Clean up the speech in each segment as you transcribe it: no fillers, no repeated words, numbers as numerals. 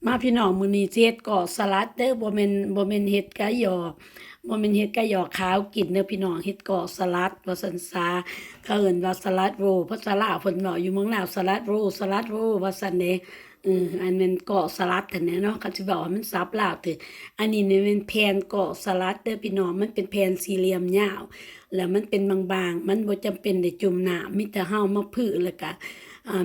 มาพี่น้องมื้อนี้สิเฮ็ดกอกสลัดเด้อบ่แม่นเฮ็ดไก่หยอกบ่แม่นเฮ็ดไก่หยอกขาวกินเด้อพี่น้องเฮ็ดกอกสลัดว่าซั่นซะเขาเอิ้นว่าสลัดโรลภาษาลาวเพิ่นเว้าอยู่เมืองลาวสลัดโรลว่าซั่นเด้อันนั้นกอกสลัดหั้นแหละเนาะเขาสิเว้าให้มันศัพท์ลาวติอันนี้นี่แม่นแผ่นกอกสลัดเด้อพี่น้องมันเป็นแผ่นสี่เหลี่ยมยาวแล้วมันเป็นบางๆมันบ่จำเป็นได้จุ่มน้ำมีแต่เฮามาพื้แล้วก็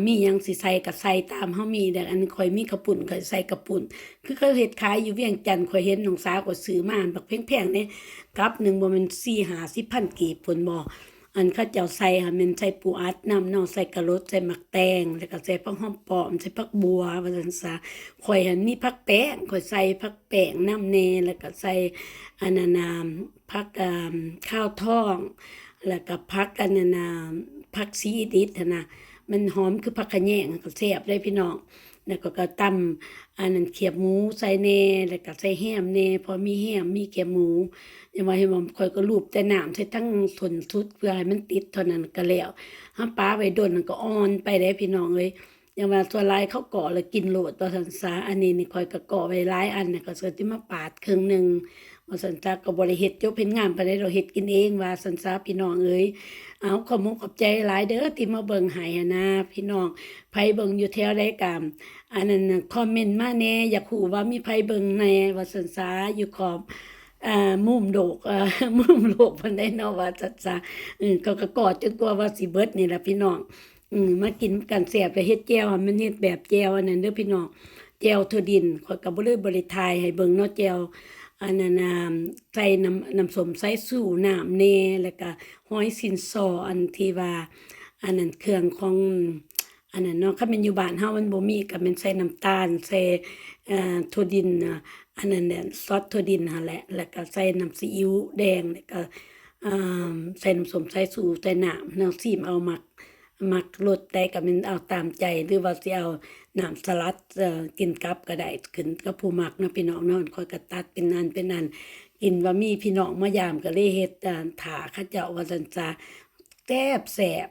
มีหยังสิใส่ก็ใส่ตามเฮามีแต่อันข้อยมีข้าวปุ้นข้อยใส่ข้าวปุ้นคือเขาเฮ็ดขายอยู่เวียงจันทน์ข้อยเห็นน้องสาวข้อยซื้อมาอันบักแพงๆเดะกับหนึ่งบ่แม่น4-50,000กีบพู้นบ่อันเขาเจ้าใส่หั้นแม่นใส่ปูอัดนำเนาะใส่กะรดใส่หมักแตงแล้วก็ใส่ผักหอมป้อมใส่ผักบัวว่าซั่นซะข้อยหั้นมีผักแป้งข้อยใส่ผักแป้งนำแหน่แล้วก็ใส่อันนั้นน่ะผักข้าวทองแล้วก็ผักอันนั้นน่ะผักชีดิบหั้นน่ะ มันหอมคือผักขะแยงก็แซ่บได้พี่น้องแล้วก็ตำอันนั้นเขียบหมูใส่แหน่แล้วก็ใส่แฮมแหน่พอมีแฮมมีเขียบหมูยังว่าให้มันข้อยก็ลูบแต่น้ำใส่ทั้งส่วนสุดเพื่อให้มันติดเท่านั้นก็แล้วถ้าปลาไว้โดนมันก็อ่อนไปได้พี่น้องเอ้ยยังว่าส่วนหลายเขาก่อแล้วกินโลดว่าซั่นซะอันนี้นี่ข้อยก็ก่อไว้หลายอันน่ะก็สิมาปาดครึ่งหนึ่งว่าซั่นซะก็บ่ได้เฮ็ดจบเฮ็ดงามปานใดดอกเฮ็ดกินเองว่าซั่นซะพี่น้องเอ้ย เอาขอบมุกขอบใจหลายเด้อที่มาเบิ่งให้หั้นนะพี่น้องไผเบิ่งอยู่แถวใดก็อันนั้นน่ะคอมเมนต์มาแหน่อยากรู้ว่ามีไผเบิ่งแหน่ว่าซั่นซะอยู่ขอบมุมโลกมุมโลกเพิ่นได้เนาะว่าซั่นซะก็กอดจนกว่าว่าสิเบิดนี่ล่ะพี่น้องมากินกันแซ่บแล้วเฮ็ดแจ่วให้มันเฮ็ดแบบแจ่วอันนั้นเด้อพี่น้องแจ่วถั่วดินข้อยก็บ่ได้ถ่ายให้เบิ่งเนาะแจ่ว อันนั้นน่ะใส่น้ำส้มสายชูน้ำแหน่แล้วก็หอยสินสออันที่ว่าอันนั้นเครื่องของอันนั้นเนาะคันแม่นอยู่บ้านเฮามันบ่มีก็แม่นใส่น้ำตาลใส่ถั่วดินอันนั้นแหละซอสถั่วดินหั่นแหละแล้วก็ใส่น้ำซีอิ๊วแดงแล้วก็อ่ใส่น้ำส้มสายชูใส่น้ำเนาะซิมเอามักรสใดก็แม่นเอาตามใจหรือว่าสิเอาน้ำสลัดกินกับก็ได้ขึ้นกับผู้มักเนาะพี่น้องเนาะข้อยก็ตัดเป็นอันกินว่ามีพี่น้องมายามก็เลยเฮ็ดท่าเขาเจ้าว่าซั่นจ้ะแซ่บ